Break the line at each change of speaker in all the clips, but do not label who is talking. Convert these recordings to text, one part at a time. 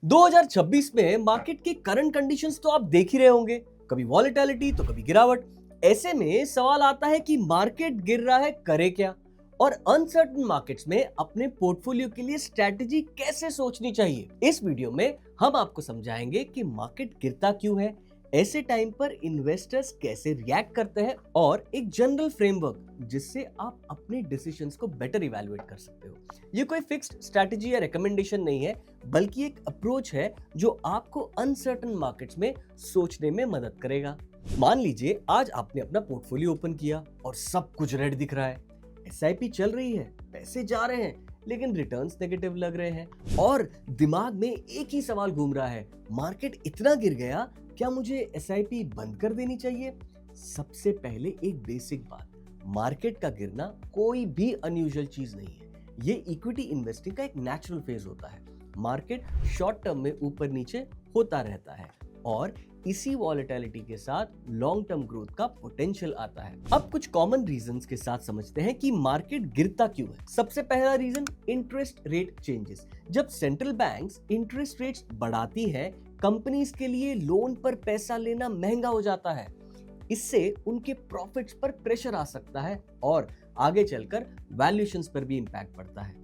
2026 में मार्केट की current conditions तो आप देख ही रहे होंगे, कभी वॉलेटिलिटी तो कभी गिरावट। ऐसे में सवाल आता है कि मार्केट गिर रहा है, करे क्या? और अनसर्टेन मार्केट्स में अपने पोर्टफोलियो के लिए स्ट्रैटेजी कैसे सोचनी चाहिए, इस वीडियो में हम आपको समझाएंगे कि मार्केट गिरता क्यों है, ऐसे टाइम पर इन्वेस्टर्स कैसे रिएक्ट करते हैं और एक जनरल फ्रेमवर्क जिससे आप अपने डिसीजंस को बेटर इवैल्यूएट कर सकते हो। ये कोई फिक्स्ड स्ट्रैटेजी या रिकमेंडेशन नहीं है, बल्कि एक अप्रोच है जो आपको अनसर्टेन मार्केट्स में सोचने में मदद करेगा। मान लीजिए आज आपने अपना पोर्टफोलियो ओपन किया और सब कुछ रेड दिख रहा है, एसआईपी चल रही है, पैसे जा रहे हैं, लेकिन रिटर्न्स नेगेटिव लग रहे हैं और दिमाग में एक ही सवाल घूम रहा है, मार्केट इतना गिर गया, क्या मुझे एसआईपी बंद कर देनी चाहिए? सबसे पहले एक बेसिक बात, मार्केट का गिरना कोई भी अनयूजुअल चीज नहीं है। ये इक्विटी इन्वेस्टिंग का एक नेचुरल फेज होता है। मार्केट शॉर्ट टर्म में ऊपर नीचे होता रहता है और इसी वॉलेटिलिटी के साथ लॉन्ग टर्म ग्रोथ का पोटेंशियल आता है। अब कुछ कॉमन रीजंस के साथ समझते हैं कि मार्केट गिरता क्यों है। सबसे पहला रीजन, इंटरेस्ट रेट चेंजेस। जब सेंट्रल बैंक्स इंटरेस्ट रेट्स बढ़ाती है, कंपनीज के लिए लोन पर पैसा लेना महंगा हो जाता है। इससे उनके प्रॉफिट्स पर प्रेशर आ सकता है और आगे चलकर वैल्यूएशंस पर भी इंपैक्ट पड़ता है।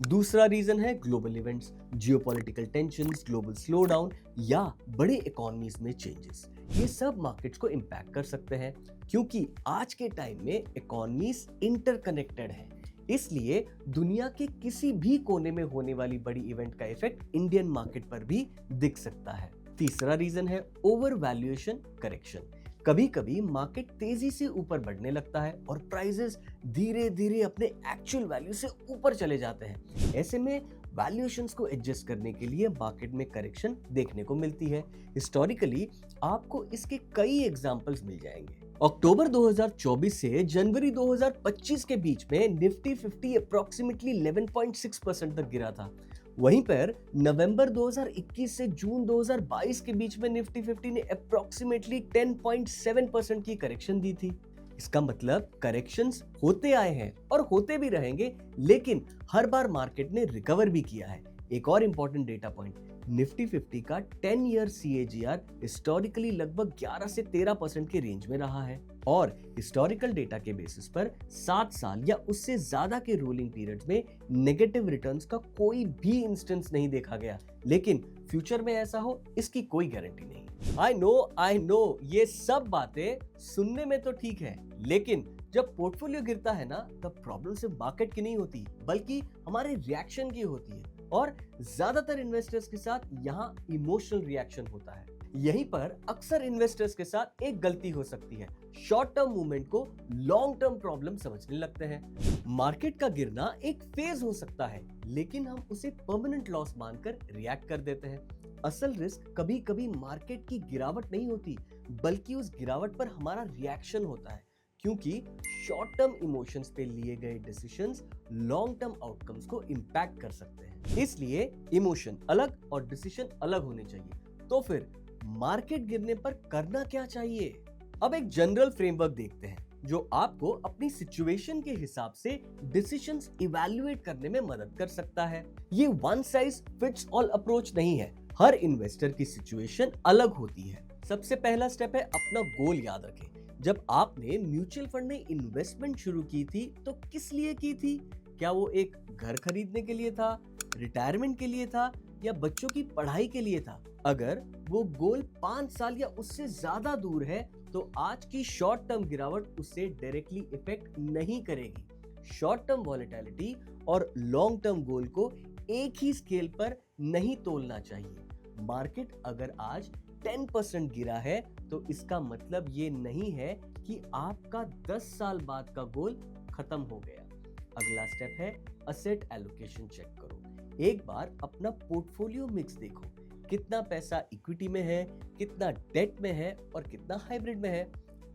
दूसरा रीजन है global events, geopolitical tensions, global slowdown या बड़े इकोनॉमीज में चेंजेस। ये सब मार्केट्स को इंपैक्ट कर सकते हैं क्योंकि आज के टाइम में इकोनॉमीज इंटरकनेक्टेड है। इसलिए दुनिया के किसी भी कोने में होने वाली बड़ी इवेंट का इफेक्ट इंडियन मार्केट पर भी दिख सकता है। तीसरा रीजन है ओवर वैल्यूएशन करेक्शन। कभी कभी मार्केट तेजी से ऊपर बढ़ने लगता है और प्राइसेस धीरे धीरे अपने एक्चुअल वैल्यू से ऊपर चले जाते हैं। ऐसे में वैल्यूएशंस को एडजस्ट करने के लिए मार्केट में करेक्शन देखने को मिलती है। हिस्टोरिकली आपको इसके कई एग्जांपल्स मिल जाएंगे। अक्टूबर 2024 से जनवरी 2025 के बीच में निफ्टी 50 अप्रोक्सीमेटली 11.6% तक गिरा था। वहीं पर नवंबर 2021 से जून 2022 के बीच में निफ्टी 50 ने अप्रोक्सीमेटली 10.7% की करेक्शन दी थी। इसका मतलब करेक्शंस होते आए हैं और होते भी रहेंगे, लेकिन हर बार मार्केट ने रिकवर भी किया है। एक और इंपॉर्टेंट डेटा पॉइंट, निफ्टी 50 का 10 ईयर CAGR हिस्टोरिकली लगभग 11 से 13% के रेंज में रहा है और हिस्टोरिकल डेटा के बेसिस पर 7 साल या उससे ज्यादा के रोलिंग पीरियड्स में नेगेटिव रिटर्न्स का कोई भी इंस्टेंस नहीं देखा गया। लेकिन फ्यूचर में ऐसा हो, इसकी कोई गारंटी नहीं। आई नो ये सब बातें सुनने में तो ठीक है, लेकिन जब पोर्टफोलियो गिरता है ना, तब प्रॉब्लम सिर्फ मार्केट की नहीं होती, बल्कि हमारे रिएक्शन की होती है और ज्यादातर इन्वेस्टर्स के साथ यहाँ इमोशनल रिएक्शन होता है। यहीं पर अक्सर इन्वेस्टर्स के साथ एक गलती हो सकती है, शॉर्ट टर्म मूवमेंट को लॉन्ग टर्म प्रॉब्लम समझने लगते हैं। मार्केट का गिरना एक फेज हो सकता है, लेकिन हम उसे परमानेंट लॉस मानकर रिएक्ट कर देते हैं। असल रिस्क कभी कभी मार्केट की गिरावट नहीं होती, बल्कि उस गिरावट पर हमारा रिएक्शन होता है, क्योंकि शॉर्ट टर्म इमोशंस पे लिए गए डिसीजंस लॉन्ग टर्म आउटकम्स को इंपैक्ट कर सकते हैं। इसलिए इमोशन अलग और डिसीजन अलग होने चाहिए। तो फिर मार्केट गिरने पर करना क्या चाहिए? अब एक जनरल फ्रेमवर्क देखते हैं जो आपको अपनी सिचुएशन के हिसाब से डिसीजंस इवैल्यूएट करने में मदद कर सकता है। ये one size fits all approach नहीं है, हर इन्वेस्टर की सिचुएशन अलग होती है। सबसे पहला स्टेप है अपना गोल याद रखें। जब आपने म्यूचुअल फंड में इन्वेस्टमेंट शुरू की थी तो किस लिए की थी? क्या वो एक घर खरीदने के लिए था, रिटायरमेंट के लिए था या बच्चों की पढ़ाई के लिए था? अगर वो गोल 5 साल या उससे ज्यादा दूर है तो आज की शॉर्ट टर्म गिरावट उससे डायरेक्टली इफेक्ट नहीं करेगी। शॉर्ट टर्म वॉलेटिलिटी और लॉन्ग टर्म गोल को एक ही स्केल पर नहीं तोलना चाहिए। मार्केट अगर आज 10% गिरा है तो इसका मतलब ये नहीं है कि आपका 10 साल बाद का गोल खत्म हो गया। अगला स्टेप है असेट एलोकेशन चेक करो। एक बार अपना पोर्टफोलियो मिक्स देखो, कितना पैसा इक्विटी में है, कितना डेट में है और कितना हाइब्रिड में है।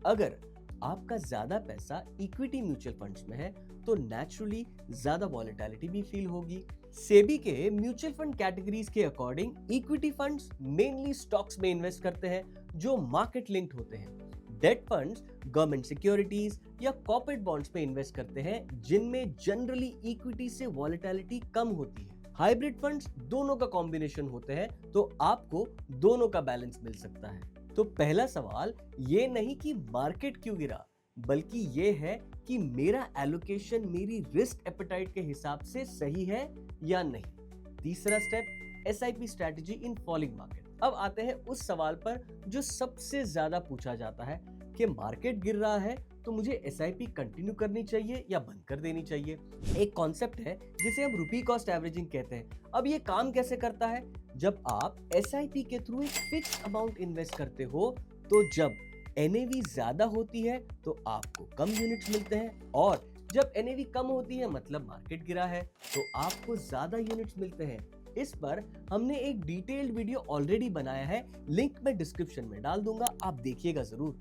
अगर आपका ज्यादा पैसा इक्विटी म्यूचुअल फंड्स में है तो नेचुरली ज्यादा वॉलेटिलिटी भी फील होगी। सेबी के म्यूचुअल फंड कैटेगरीज के according equity funds mainly stocks में इन्वेस्ट करते हैं जो मार्केट लिंक्ड होते हैं। डेट फंड्स गवर्नमेंट सिक्योरिटीज या कॉर्पोरेट बॉन्ड्स में इन्वेस्ट करते हैं जिनमें जनरली इक्विटी से वॉलेटिलिटी कम होती है। हाइब्रिड फंड्स दोनों का कॉम्बिनेशन होते हैं, तो आपको दोनों का बैलेंस मिल सकता है। तो पहला सवाल ये नहीं कि मार्केट क्यों गिरा, बल्कि ये है कि मेरा एलोकेशन मेरी रिस्क एपेटाइट के हिसाब से सही है या नहीं। तीसरा step, SIP strategy in falling market. अब आते हैं उस सवाल पर जो सबसे ज्यादा पूछा जाता है कि मार्केट गिर रहा है तो मुझे एसआईपी कंटिन्यू करनी चाहिए या बंद कर देनी चाहिए। एक कॉन्सेप्ट है जिसे हम रुपी कॉस्ट एवरेजिंग कहते हैं। अब ये काम कैसे करता है? जब आप एसआईपी के थ्रू एक फिक्स अमाउंट इन्वेस्ट करते हो, तो जब एनएवी ज्यादा होती है तो आपको कम यूनिट्स मिलते हैं, और जब एनएवी कम होती है मतलब मार्केट गिरा है तो आपको ज्यादा यूनिट्स मिलते हैं। इस पर हमने एक डिटेल्ड वीडियो ऑलरेडी बनाया है, लिंक मैं डिस्क्रिप्शन में डाल दूंगा, आप देखिएगा जरूर।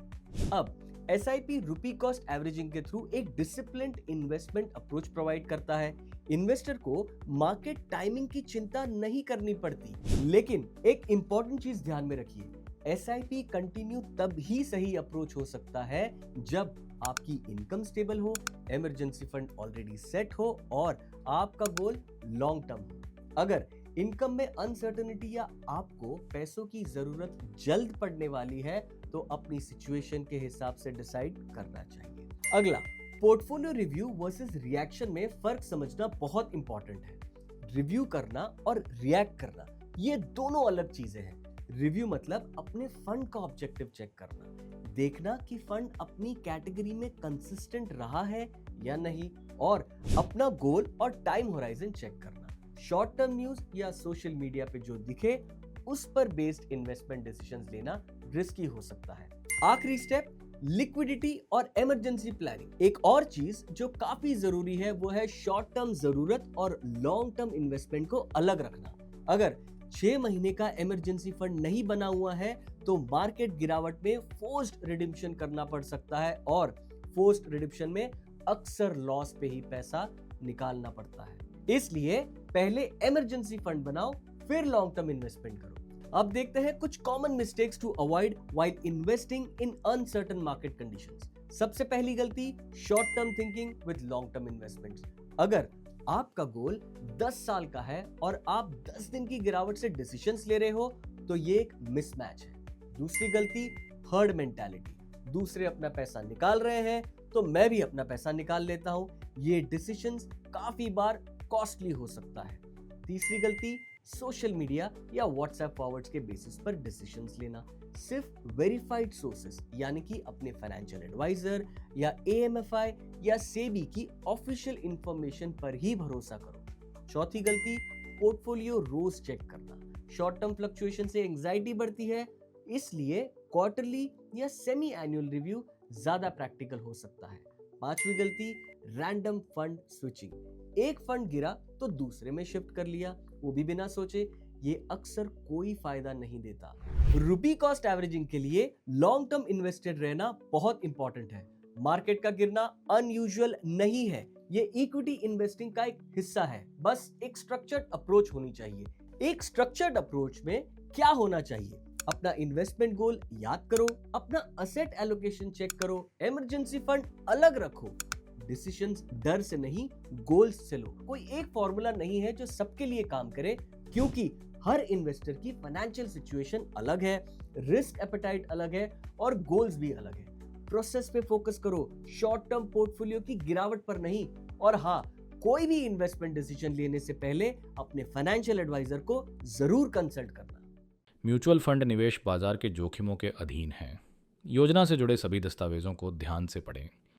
अब एसआईपी रुपी कॉस्ट एवरेजिंग के थ्रू एक डिसिप्लिन्ड इन्वेस्टमेंट अप्रोच प्रोवाइड करता है। इन्वेस्टर को मार्केट टाइमिंग की चिंता नहीं करनी पड़ती। लेकिन एक इंपॉर्टेंट चीज ध्यान में रखिए, एसआईपी कंटिन्यू तब ही सही अप्रोच हो सकता है जब आपकी इनकम स्टेबल हो, इमरजेंसी फंड ऑलरेडी सेट हो और आपका गोल लॉन्ग टर्म हो। अगर इनकम में अनसर्टेनिटी या आपको पैसों की जरूरत जल्द पड़ने वाली है तो अपनी सिचुएशन के हिसाब से डिसाइड करना चाहिए। अगला, पोर्टफोलियो रिव्यू वर्सेस रिएक्शन में फर्क समझना बहुत इंपॉर्टेंट है। रिव्यू करना और रिएक्ट करना ये दोनों अलग चीजें हैं। रिव्यू मतलब अपने फंड का ऑब्जेक्टिव चेक करना, देखना कि फंड अपनी कैटेगरी में कंसिस्टेंट रहा है या नहीं, और अपना गोल और टाइम होराइजन चेक करना। शॉर्ट टर्म न्यूज या सोशल मीडिया पे जो दिखे उस पर बेस्ड इन्वेस्टमेंट डिसीजंस लेना रिस्की हो सकता है। आखिरी स्टेप, लिक्विडिटी और इमरजेंसी प्लानिंग। एक और चीज जो काफी जरूरी है वो है शॉर्ट टर्म जरूरत और लॉन्ग टर्म इन्वेस्टमेंट को अलग रखना। अगर 6 महीने का इमरजेंसी फंड नहीं बना हुआ है तो मार्केट गिरावट में फोर्स्ड रिडिम्पशन करना पड़ सकता है, और फोर्स्ड रिडिम्पशन में अक्सर लॉस पे ही पैसा निकालना पड़ता है। इसलिए पहले इमरजेंसी फंड बनाओ, फिर लॉन्ग टर्म इन्वेस्टमेंट करो। अब देखते हैं कुछ common mistakes to avoid while investing in uncertain market conditions. सबसे पहली गलती, short term thinking with long term investments. अगर आपका गोल 10 साल का है और आप 10 दिन की गिरावट से डिसीजंस ले रहे हो तो ये एक मिसमैच है। दूसरी गलती, हर्ड मेंटालिटी। दूसरे अपना पैसा निकाल रहे हैं तो मैं भी अपना पैसा निकाल लेता हूं। ये डिसीजंस काफी बार कॉस्टली हो सकता है। तीसरी गलती, सोशल मीडिया या व्हाट्सएप फॉरवर्ड्स के बेसिस पर डिसीजंस लेना। सिर्फ वेरीफाइड सोर्सेस यानी कि अपने फाइनेंशियल एडवाइजर या एएमएफआई या सेबी की ऑफिशियल इंफॉर्मेशन पर ही भरोसा करो। चौथी गलती, पोर्टफोलियो रोज चेक करना। शॉर्ट टर्म फ्लक्चुएशन से एंजाइटी बढ़ती है, इसलिए क्वार्टरली या सेमी एनुअल रिव्यू ज्यादा प्रैक्टिकल हो सकता है। पांचवी गलती, रैंडम फंड स्विचिंग। एक फंड गिरा तो दूसरे में शिफ्ट कर लिया, वो भी बिना सोचे। ये अक्सर कोई फायदा नहीं देता। रुपी कॉस्ट एवरेजिंग के लिए लॉन्ग टर्म इन्वेस्टेड रहना बहुत इंपॉर्टेंट है। मार्केट का गिरना अनयूजुअल नहीं है, ये इक्विटी इन्वेस्टिंग का एक हिस्सा है। बस एक स्ट्रक्चर्ड अप्रोच होनी चाहिए। एक स्ट्रक्चर्ड अप्रोच में क्या होना चाहिए? अपना इन्वेस्टमेंट गोल याद करो, अपना असेट एलोकेशन चेक करो, इमरजेंसी फंड अलग रखो। डिसीजंस डर से नहीं, गोल्स से लो। कोई एक फॉर्मूला नहीं है जो सबके लिए काम करे, क्योंकि हर इन्वेस्टर की फाइनेंशियल सिचुएशन अलग है, रिस्क एपेटाइट अलग है और गोल्स भी अलग है। प्रोसेस पे फोकस करो, शॉर्ट टर्म पोर्टफोलियो की गिरावट पर नहीं। और हाँ, कोई भी इन्वेस्टमेंट डिसीजन लेने से पहले अपने फाइनेंशियल एडवाइजर को जरूर कंसल्ट करना।
म्यूचुअल फंड निवेश बाजार के जोखिमों के अधीन हैं। योजना से जुड़े सभी दस्तावेजों को ध्यान से पढ़ें।